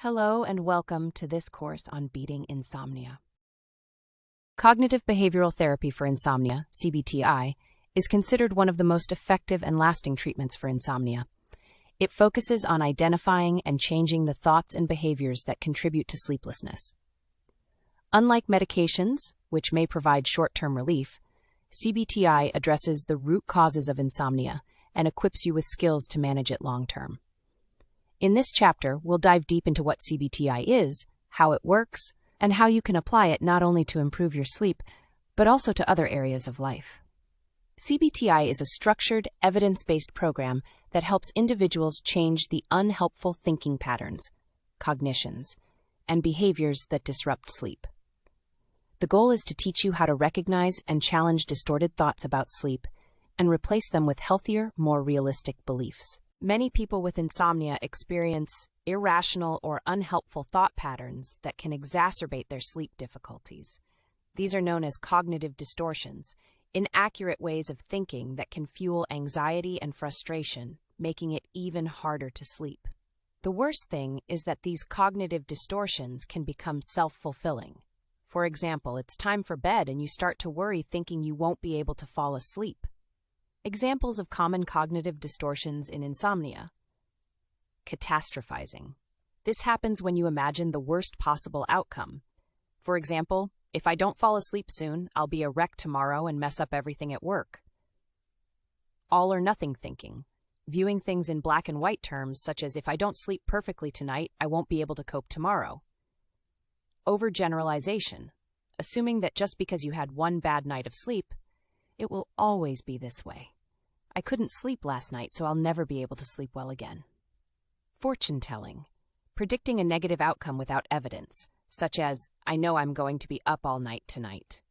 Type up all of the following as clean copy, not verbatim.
Hello and welcome to this course on beating insomnia. Cognitive behavioral therapy for insomnia, CBT-I, is considered one of the most effective and lasting treatments for insomnia. It focuses on identifying and changing the thoughts and behaviors that contribute to sleeplessness. Unlike medications, which may provide short-term relief, CBT-I addresses the root causes of insomnia and equips you with skills to manage it long-term. In this chapter, we'll dive deep into what CBT-I is, how it works, and how you can apply it not only to improve your sleep, but also to other areas of life. CBT-I is a structured, evidence-based program that helps individuals change the unhelpful thinking patterns, cognitions, and behaviors that disrupt sleep. The goal is to teach you how to recognize and challenge distorted thoughts about sleep and replace them with healthier, more realistic beliefs. Many people with insomnia experience irrational or unhelpful thought patterns that can exacerbate their sleep difficulties. These are known as cognitive distortions, inaccurate ways of thinking that can fuel anxiety and frustration, making it even harder to sleep. The worst thing is that these cognitive distortions can become self-fulfilling. For example, it's time for bed and you start to worry thinking you won't be able to fall asleep. Examples of common cognitive distortions in insomnia. Catastrophizing. This happens when you imagine the worst possible outcome. For example, if I don't fall asleep soon, I'll be a wreck tomorrow and mess up everything at work. All or nothing thinking. Viewing things in black and white terms, such as if I don't sleep perfectly tonight, I won't be able to cope tomorrow. Overgeneralization. Assuming that just because you had one bad night of sleep, it will always be this way. I couldn't sleep last night, so I'll never be able to sleep well again. Fortune-telling. Predicting a negative outcome without evidence, such as, I know I'm going to be up all night tonight.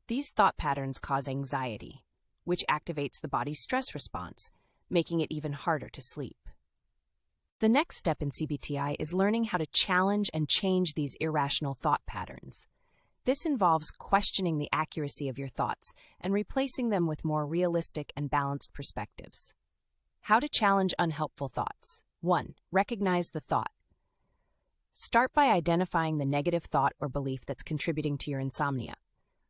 These thought patterns cause anxiety, which activates the body's stress response, making it even harder to sleep. The next step in CBT-I is learning how to challenge and change these irrational thought patterns. This involves questioning the accuracy of your thoughts and replacing them with more realistic and balanced perspectives. How to challenge unhelpful thoughts. 1. Recognize the thought. Start by identifying the negative thought or belief that's contributing to your insomnia.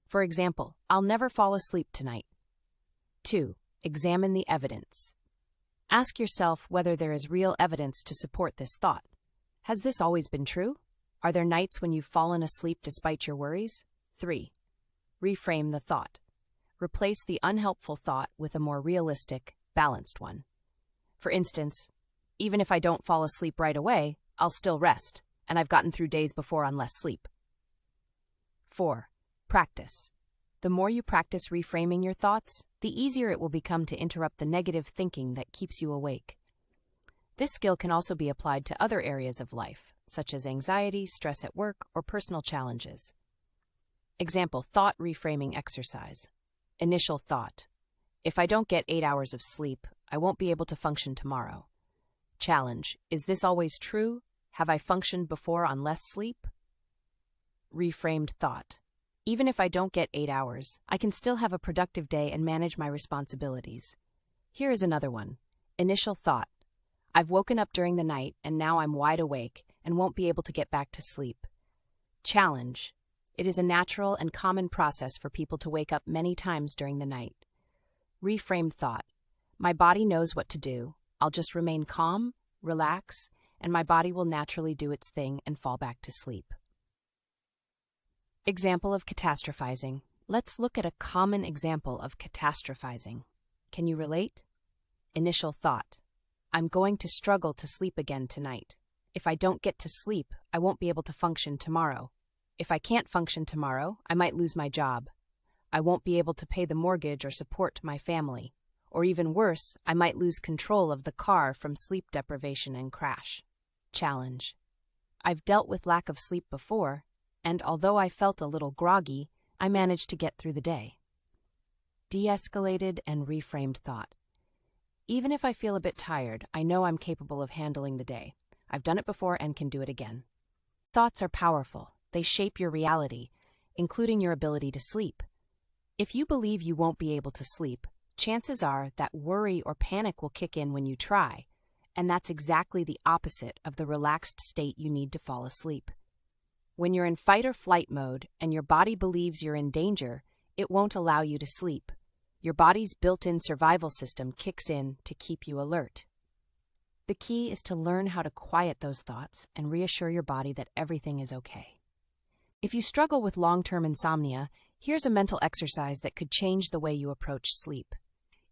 For example, I'll never fall asleep tonight. 2. Examine the evidence. Ask yourself whether there is real evidence to support this thought. Has this always been true? Are there nights when you've fallen asleep despite your worries? 3. Reframe the thought. Replace the unhelpful thought with a more realistic, balanced one. For instance, even if I don't fall asleep right away, I'll still rest, and I've gotten through days before on less sleep. 4. Practice. The more you practice reframing your thoughts, the easier it will become to interrupt the negative thinking that keeps you awake. This skill can also be applied to other areas of life, such as anxiety, stress at work, or personal challenges. Example, thought reframing exercise. Initial thought. If I don't get 8 hours of sleep, I won't be able to function tomorrow. Challenge. Is this always true? Have I functioned before on less sleep? Reframed thought. Even if I don't get 8 hours, I can still have a productive day and manage my responsibilities. Here is another one. Initial thought. I've woken up during the night and now I'm wide awake and won't be able to get back to sleep. Challenge. It is a natural and common process for people to wake up many times during the night. Reframe thought. My body knows what to do. I'll just remain calm, relax, and my body will naturally do its thing and fall back to sleep. Example of catastrophizing. Let's look at a common example of catastrophizing. Can you relate? Initial thought. I'm going to struggle to sleep again tonight. If I don't get to sleep, I won't be able to function tomorrow. If I can't function tomorrow, I might lose my job. I won't be able to pay the mortgage or support my family. Or even worse, I might lose control of the car from sleep deprivation and crash. Challenge. I've dealt with lack of sleep before, and although I felt a little groggy, I managed to get through the day. De-escalated and reframed thought. Even if I feel a bit tired, I know I'm capable of handling the day. I've done it before and can do it again. Thoughts are powerful. They shape your reality, including your ability to sleep. If you believe you won't be able to sleep, chances are that worry or panic will kick in when you try, and that's exactly the opposite of the relaxed state you need to fall asleep. When you're in fight or flight mode and your body believes you're in danger, it won't allow you to sleep. Your body's built-in survival system kicks in to keep you alert. The key is to learn how to quiet those thoughts and reassure your body that everything is okay. If you struggle with long-term insomnia, here's a mental exercise that could change the way you approach sleep.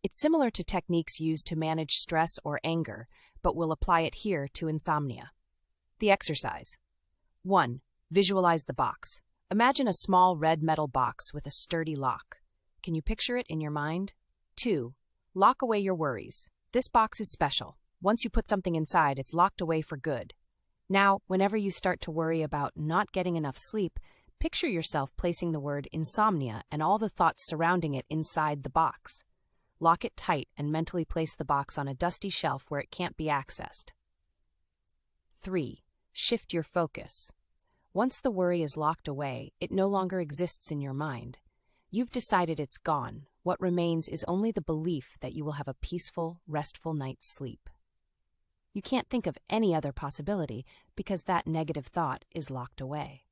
It's similar to techniques used to manage stress or anger, but we'll apply it here to insomnia. The exercise. 1. Visualize the box. Imagine a small red metal box with a sturdy lock. Can you picture it in your mind? 2. Lock away your worries. This box is special. Once you put something inside, it's locked away for good. Now, whenever you start to worry about not getting enough sleep, picture yourself placing the word insomnia and all the thoughts surrounding it inside the box. Lock it tight and mentally place the box on a dusty shelf where it can't be accessed. 3. Shift your focus. Once the worry is locked away, it no longer exists in your mind. You've decided it's gone. What remains is only the belief that you will have a peaceful, restful night's sleep. You can't think of any other possibility because that negative thought is locked away.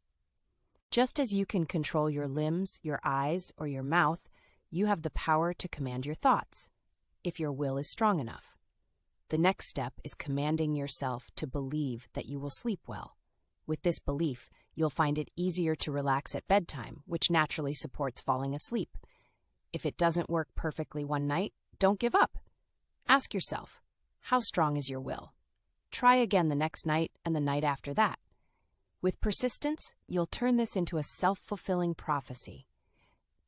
Just as you can control your limbs, your eyes, or your mouth, you have the power to command your thoughts, if your will is strong enough. The next step is commanding yourself to believe that you will sleep well. With this belief, you'll find it easier to relax at bedtime, which naturally supports falling asleep. If it doesn't work perfectly one night, don't give up. Ask yourself, how strong is your will? Try again the next night and the night after that. With persistence, you'll turn this into a self-fulfilling prophecy,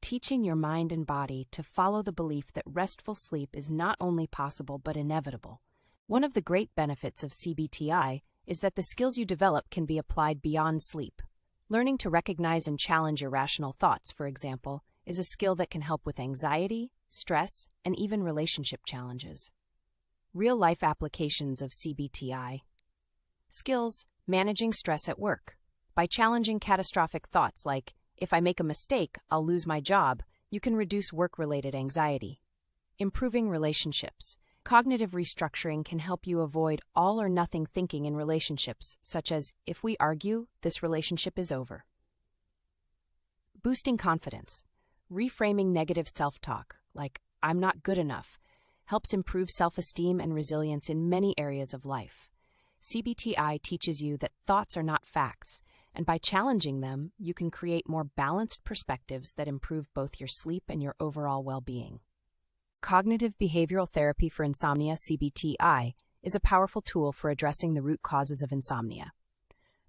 teaching your mind and body to follow the belief that restful sleep is not only possible but inevitable. One of the great benefits of CBT-I is that the skills you develop can be applied beyond sleep. Learning to recognize and challenge irrational thoughts, for example, is a skill that can help with anxiety, stress, and even relationship challenges. Real-life applications of CBT-I. Skills: managing stress at work. By challenging catastrophic thoughts like, if I make a mistake, I'll lose my job, you can reduce work-related anxiety. Improving relationships. Cognitive restructuring can help you avoid all-or-nothing thinking in relationships, such as, if we argue, this relationship is over. Boosting confidence. Reframing negative self-talk, like, I'm not good enough, helps improve self-esteem and resilience in many areas of life. CBT-I teaches you that thoughts are not facts, and by challenging them, you can create more balanced perspectives that improve both your sleep and your overall well-being. Cognitive behavioral therapy for insomnia, CBT-I, is a powerful tool for addressing the root causes of insomnia.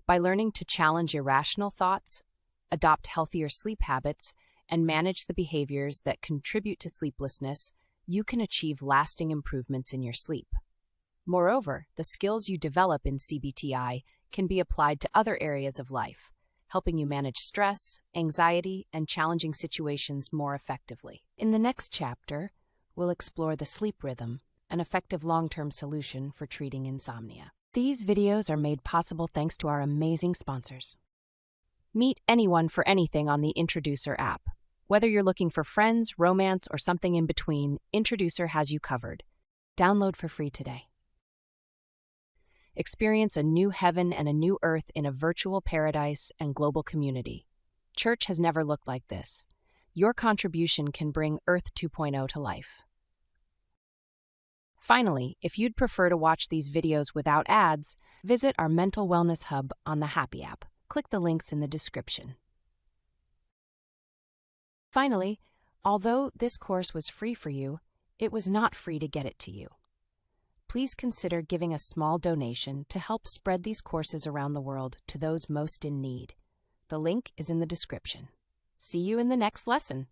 By learning to challenge irrational thoughts, adopt healthier sleep habits, and manage the behaviors that contribute to sleeplessness, you can achieve lasting improvements in your sleep. Moreover, the skills you develop in CBT-I can be applied to other areas of life, helping you manage stress, anxiety, and challenging situations more effectively. In the next chapter, we'll explore the sleep rhythm, an effective long-term solution for treating insomnia. These videos are made possible thanks to our amazing sponsors. Meet anyone for anything on the Introducer app. Whether you're looking for friends, romance, or something in between, Introducer has you covered. Download for free today. Experience a new heaven and a new earth in a virtual paradise and global community. Church has never looked like this. Your contribution can bring Earth 2.0 to life. Finally, if you'd prefer to watch these videos without ads, visit our mental wellness hub on the Happy app. Click the links in the description. Finally, although this course was free for you, it was not free to get it to you. Please consider giving a small donation to help spread these courses around the world to those most in need. The link is in the description. See you in the next lesson.